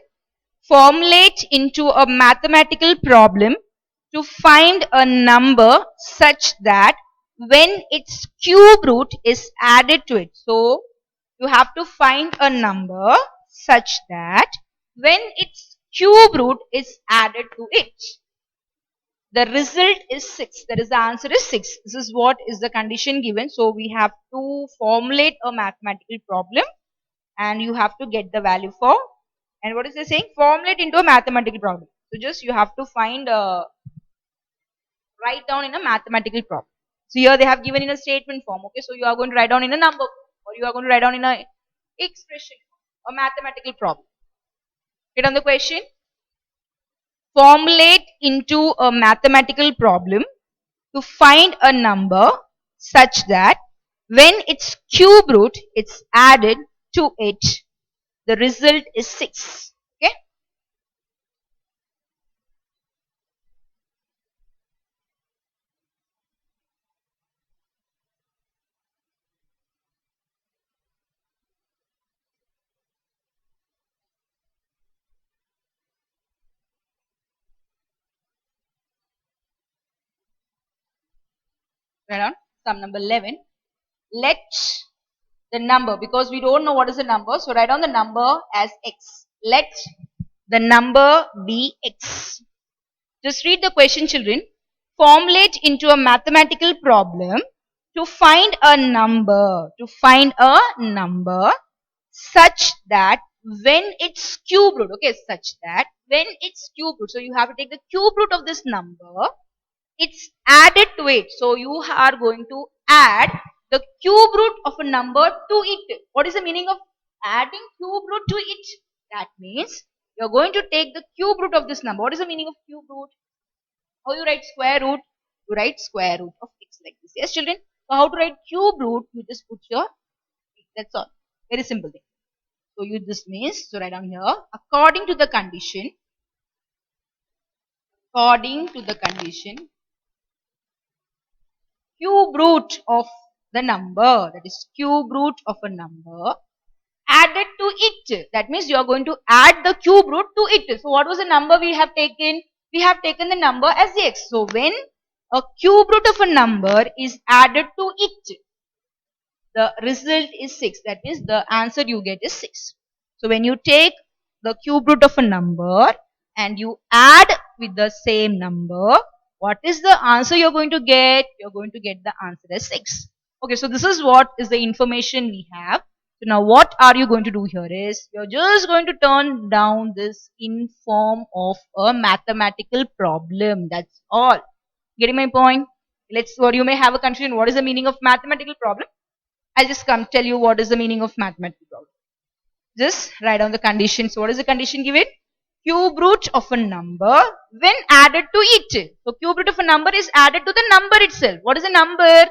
formulate into a mathematical problem to find a number such that when its cube root is added to it. So you have to find a number such that when its cube root is added to it, the result is 6. That is, the answer is 6. This is what is the condition given. So we have to formulate a mathematical problem and you have to get the value for, and what is it saying? Formulate into a mathematical problem. So just you have to find write down in a mathematical problem. So here they have given in a statement form. Okay, so you are going to write down in a number form, or you are going to write down in a expression form, a mathematical problem. Get on the question? Formulate into a mathematical problem to find a number such that when its cube root is added to it, the result is 6. Okay. Write down sum number 11. Let the number, because we don't know what is the number, so write down the number as x. Let the number be x. Just read the question, children. Formulate into a mathematical problem to find a number, such that when its cube root, okay, such that when its cube root, so you have to take the cube root of this number, it's added to it. So you are going to add the cube root of a number to it. What is the meaning of adding cube root to it? That means you're going to take the cube root of this number. What is the meaning of cube root? How you write square root? You write square root of x like this. Yes, children? So how to write cube root? You just put your, that's all. Very simple thing. So you, this means, so write down here, according to the condition, cube root of the number, that is cube root of a number added to it. That means you are going to add the cube root to it. So what was the number we have taken? We have taken the number as x. So when a cube root of a number is added to it, the result is 6. That means the answer you get is 6. So when you take the cube root of a number and you add with the same number, what is the answer you're going to get? You're going to get the answer as 6. Okay, so this is what is the information we have. So now what are you going to do here is, you're just going to turn down this in form of a mathematical problem. That's all. Getting my point? Let's, or you may have a confusion. What is the meaning of mathematical problem? I'll just come tell you what is the meaning of mathematical problem. Just write down the condition. So what is the condition given? Cube root of a number when added to it. So cube root of a number is added to the number itself. What is the number?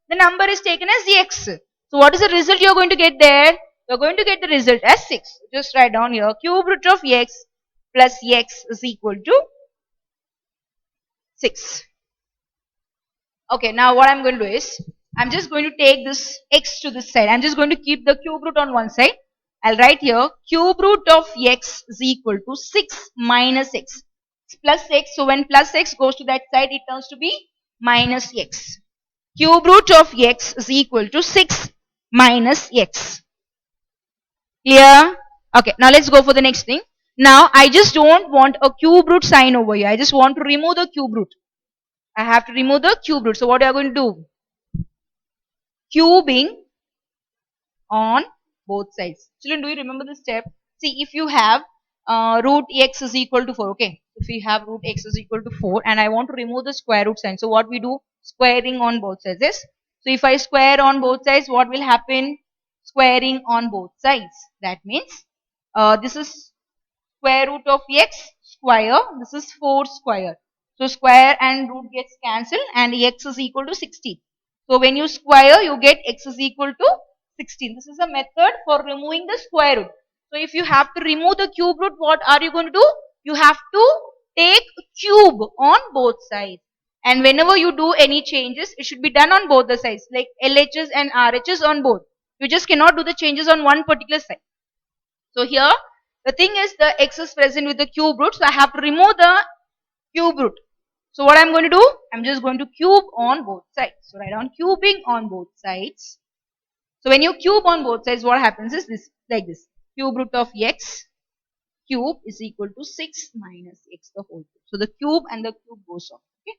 The number is taken as x. So what is the result you are going to get there? You are going to get the result as 6. Just write down here, cube root of x plus x is equal to 6. Okay, now what I'm going to do is, I'm just going to take this x to this side. I'm just going to keep the cube root on one side. I'll write here, cube root of x is equal to 6 minus x. It's plus x. So when plus x goes to that side, it turns to be minus x. Cube root of x is equal to 6 minus x. Clear? Okay, now let's go for the next thing. Now I just don't want a cube root sign over here. I just want to remove the cube root. I have to remove the cube root. So what are you going to do? Cubing on both sides. Children, do you remember this step? See, if you have root x is equal to 4, okay. If we have root x is equal to 4 and I want to remove the square root sign. So what we do? Squaring on both sides. Yes. So if I square on both sides, what will happen? Squaring on both sides. That means this is square root of x square. This is 4 square. So square and root gets cancelled and x is equal to 16. So when you square, you get x is equal to 16. This is a method for removing the square root. So if you have to remove the cube root, what are you going to do? You have to take cube on both sides. And whenever you do any changes, it should be done on both the sides, like LHS and RHS on both. You just cannot do the changes on one particular side. So here The thing is the x is present with the cube root, so I have to remove the cube root. So what I'm going to do? I'm just going to cube on both sides. So write down cubing on both sides. So when you cube on both sides, what happens is this, like this. Cube root of x cube is equal to 6 minus x the whole cube. So the cube and the cube goes off. Okay.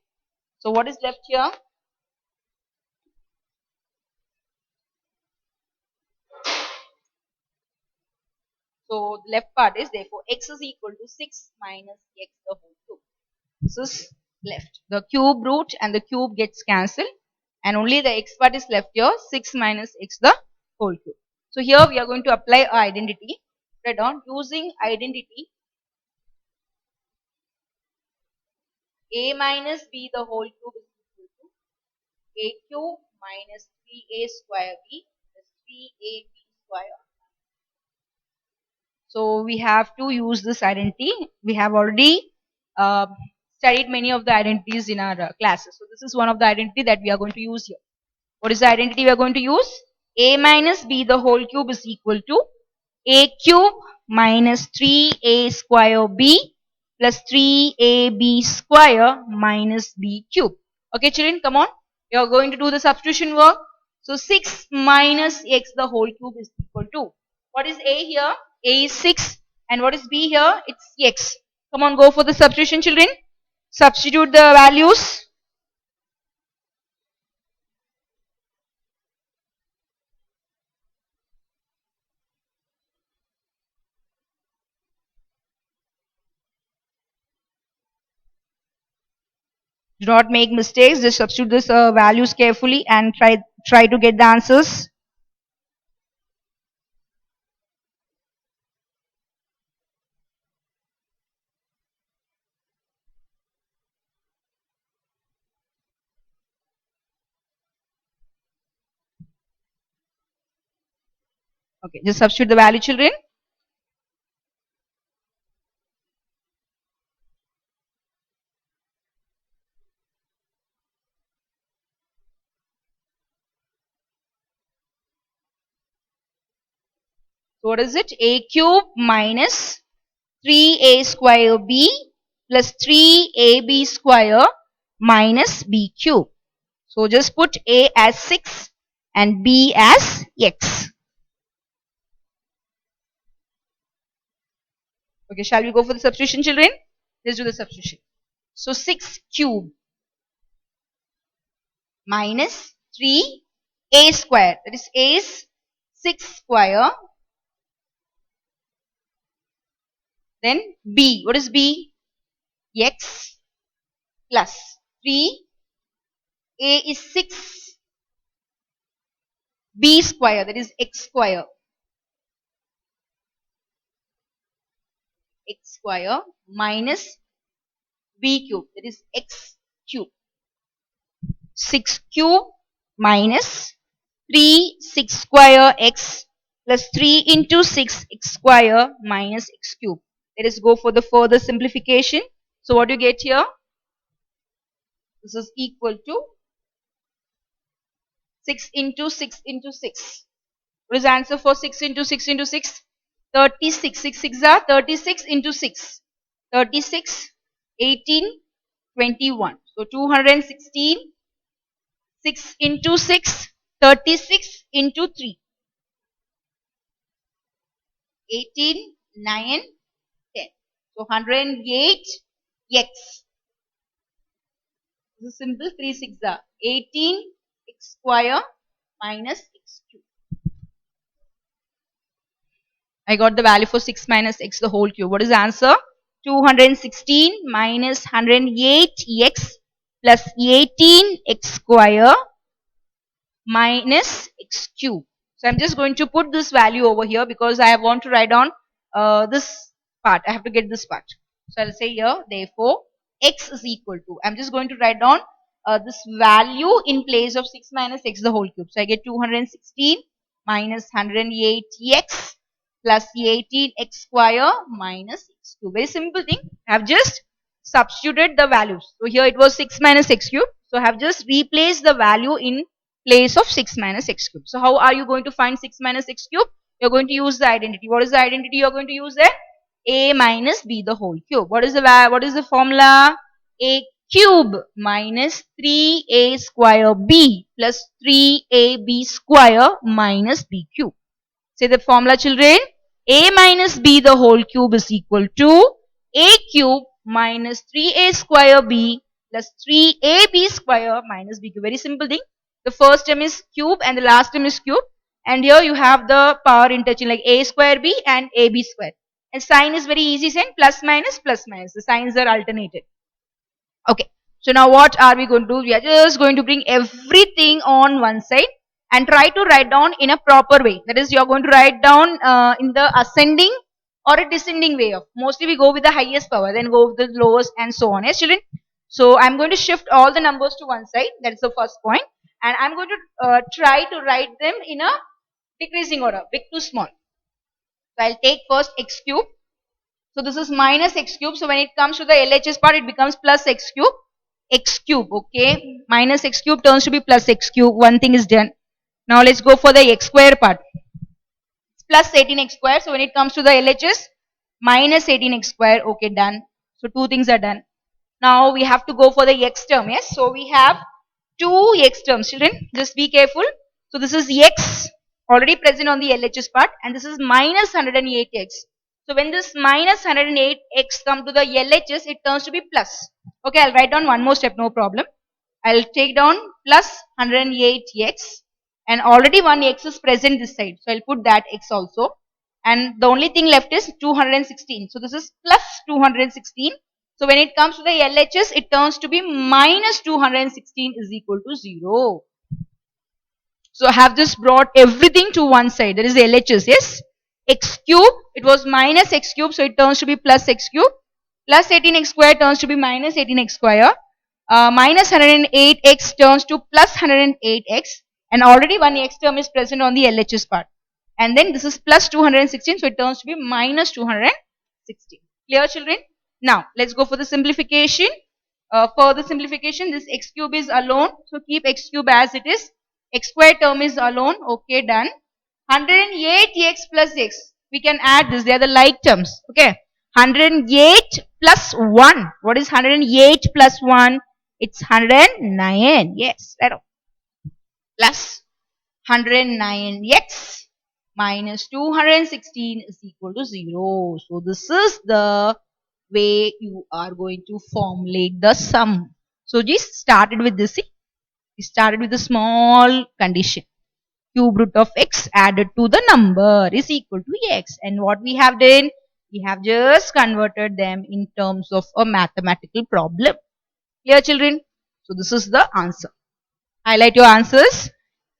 So what is left here? So the left part is therefore x is equal to 6 minus x the whole cube. This is left. The cube root and the cube gets cancelled and only the x part is left here, 6 minus x the whole cube. So here we are going to apply our identity. Write down using identity a minus b the whole cube is equal to a cube minus 3a square b plus 3ab square. So we have to use this identity. We have already studied many of the identities in our classes. So this is one of the identity that we are going to use here. What is the identity we are going to use? A minus b the whole cube is equal to a cube minus 3a square b plus 3ab square minus b cube. Okay children, come on. You are going to do the substitution work. So 6 minus x the whole cube is equal to, what is a here? A is 6 and what is b here? It's x. Come on, go for the substitution children. Substitute the values. Do not make mistakes. Just substitute this values carefully and try to get the answers. Okay, just substitute the value children. So what is it? A cube minus 3a square b plus 3ab square minus b cube. So just put a as 6 and b as x. Okay, shall we go for the substitution children? Let's do the substitution. So 6 cube minus 3a square, that is a is 6 square, then b, what is b? X plus 3, a is 6, b square, that is x square, minus b cube, that is x cube. 6 cube minus 3 6 square x plus 3 into 6 x square minus x cube. Let us go for the further simplification. So what do you get here? This is equal to 6 into 6 into 6. What is the answer for 6 into 6 into 6? 36. 6 6 are 36 into 6. 36, 18, 21. So 216. 6 into 6, 36 into 3. 18, 9, 10. So 108 x. This is simple. 3 6 are 18 x square minus x cube. I got the value for 6 minus x the whole cube. What is the answer? 216 minus 108 x plus 18 x square minus x cube. So I'm just going to put this value over here because I want to write down this part. I have to get this part. So I'll say here, therefore, x is equal to, I'm just going to write down this value in place of 6 minus x the whole cube. So I get 216 minus 108x plus 18x square minus x cube. Very simple thing. I have just substituted the values. So here it was 6 minus x cube. So I have just replaced the value in place of 6 minus x cube. So how are you going to find 6 minus x cube? You are going to use the identity. What is the identity you are going to use there? A minus B the whole cube. What is the formula? A cube minus 3A square B plus 3AB square minus B cube. Say the formula, children. A minus B the whole cube is equal to A cube minus 3A square B plus 3AB square minus B cube. Very simple thing. The first term is cube and the last term is cube. And here you have the power interchange like A square B and AB square. And sign is very easy sign, plus minus plus minus. The signs are alternated. Okay. So now what are we going to do? We are just going to bring everything on one side and try to write down in a proper way. That is, you are going to write down in the ascending or a descending way of. Mostly we go with the highest power, then go with the lowest and so on. Yes, children? So I'm going to shift all the numbers to one side. That is the first point. And I'm going to try to write them in a decreasing order, big to small. So I'll take first x cube. So this is minus x cube. So when it comes to the LHS part, it becomes plus x cube. X cube, okay. Minus x cube turns to be plus x cube. One thing is done. Now let's go for the x square part. It's plus 18x square. So when it comes to the LHS, minus 18x square. Okay, done. So two things are done. Now we have to go for the x term. Yes. So we have two x terms, children. Just be careful. So this is x already present on the LHS part, and this is minus 108x. So when this minus 108x come to the LHS, it turns to be plus. Okay, I'll write down one more step, no problem. I'll take down plus 108x, and already one x is present this side. So I'll put that x also. And the only thing left is 216. So this is plus 216. So when it comes to the LHS, it turns to be minus 216 is equal to 0. So I have just brought everything to one side. That is the LHS, yes. X cube, it was minus x cube, so it turns to be plus x cube. Plus 18x square turns to be minus 18x square. Minus 108x turns to plus 108x. And already one x term is present on the LHS part. And then this is plus 216, so it turns to be minus 216. Clear, children? Now, let's go for the simplification. For the simplification, this x cube is alone. So keep x cube as it is. X square term is alone. Okay, done. 108x plus x. We can add this. They are the like terms. Okay. 108 plus 1. What is 108 plus 1? It's 109. Yes. Right. Plus 109x minus 216 is equal to 0. So this is the way you are going to formulate the sum. So just started with this. We started with a small condition. Cube root of x added to the number is equal to x. And what we have done, we have just converted them in terms of a mathematical problem. Clear, children? So this is the answer. Highlight your answers.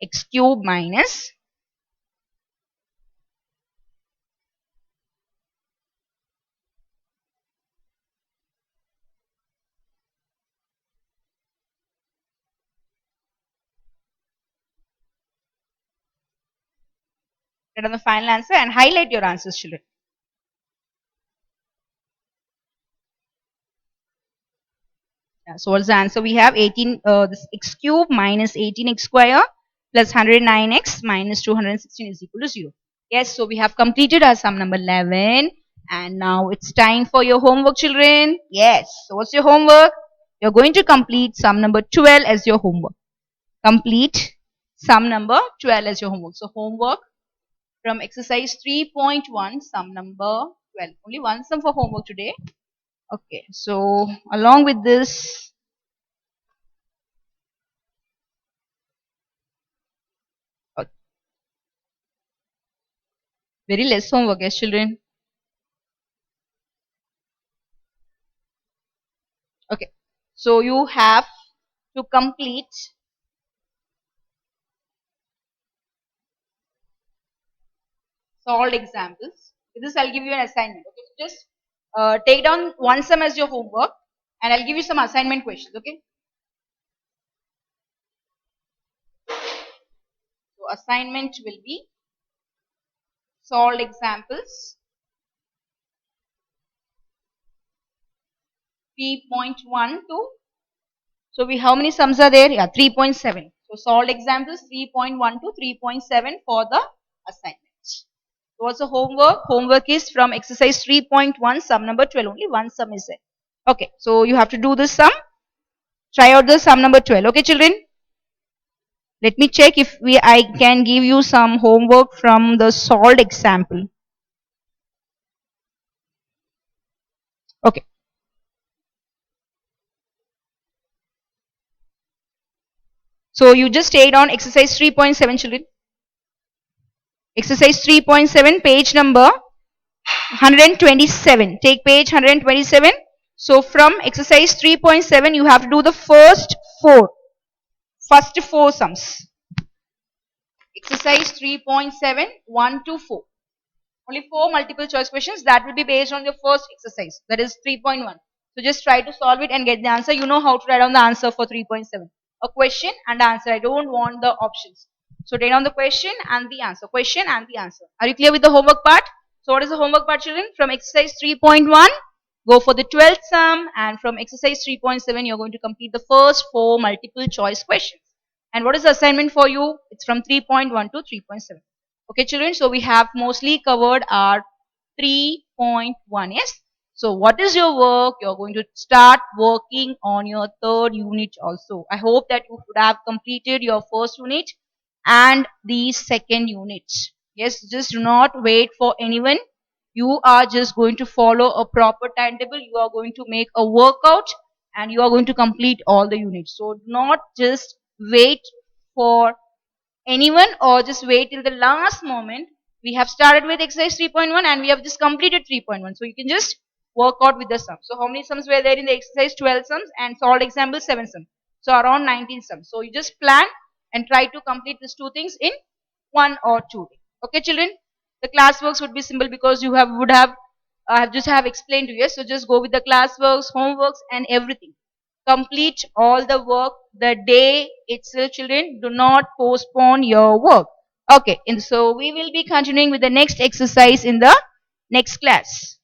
X cube minus write on the final answer and highlight your answers, children. Yeah, so what's the answer? We have 18, this x cube minus 18x square plus 109x minus 216 is equal to 0. Yes, so we have completed our sum number 11. And now it's time for your homework, children. Yes, so what's your homework? You're going to complete sum number 12 as your homework. Complete sum number 12 as your homework. So homework from exercise 3.1, sum number 12. Only one sum for homework today. Okay, so along with this, very less homework, yes, children. Okay, so you have to complete solved examples. With this, I'll give you an assignment. Okay, so just take down one sum as your homework, and I'll give you some assignment questions. Okay. So assignment will be solved examples 3.1 to, so we, how many sums are there? Yeah, 3.7. So solved examples 3.1 to 3.7 for the assignment. What's the homework? Homework is from exercise 3.1, sum number 12. Only one sum is there. Okay, so you have to do this sum. Try out the sum number 12. Okay, children? Let me check if I can give you some homework from the solved example. Okay. So you just stayed on exercise 3.7, children. Exercise 3.7, page number 127. Take page 127. So from exercise 3.7, you have to do the first four sums. Exercise 3.7, 1 to 4. Only 4 multiple choice questions that will be based on your first exercise, that is 3.1. So just try to solve it and get the answer. You know how to write down the answer for 3.7. A question and answer. I don't want the options. So write down the question and the answer. Question and the answer. Are you clear with the homework part? So what is the homework part, children? From exercise 3.1, go for the 12th sum, and from exercise 3.7, you're going to complete the first 4 multiple choice questions. And what is the assignment for you? It's from 3.1 to 3.7. Okay, children, so we have mostly covered our 3.1. Yes. So what is your work? You're going to start working on your third unit also. I hope that you would have completed your first unit and the second unit. Yes, just do not wait for anyone. You are just going to follow a proper timetable. You are going to make a workout and you are going to complete all the units. So do not just wait for anyone or just wait till the last moment. We have started with exercise 3.1 and we have just completed 3.1. So you can just work out with the sums. So how many sums were there in the exercise? 12 sums, and solved example 7 sums. So around 19 sums. So you just plan and try to complete these two things in 1 or 2 days. Okay, children? The classworks would be simple because you would have just have explained to you. So just go with the classworks, homeworks and everything. Complete all the work the day itself, children. Do not postpone your work. Okay, and so we will be continuing with the next exercise in the next class.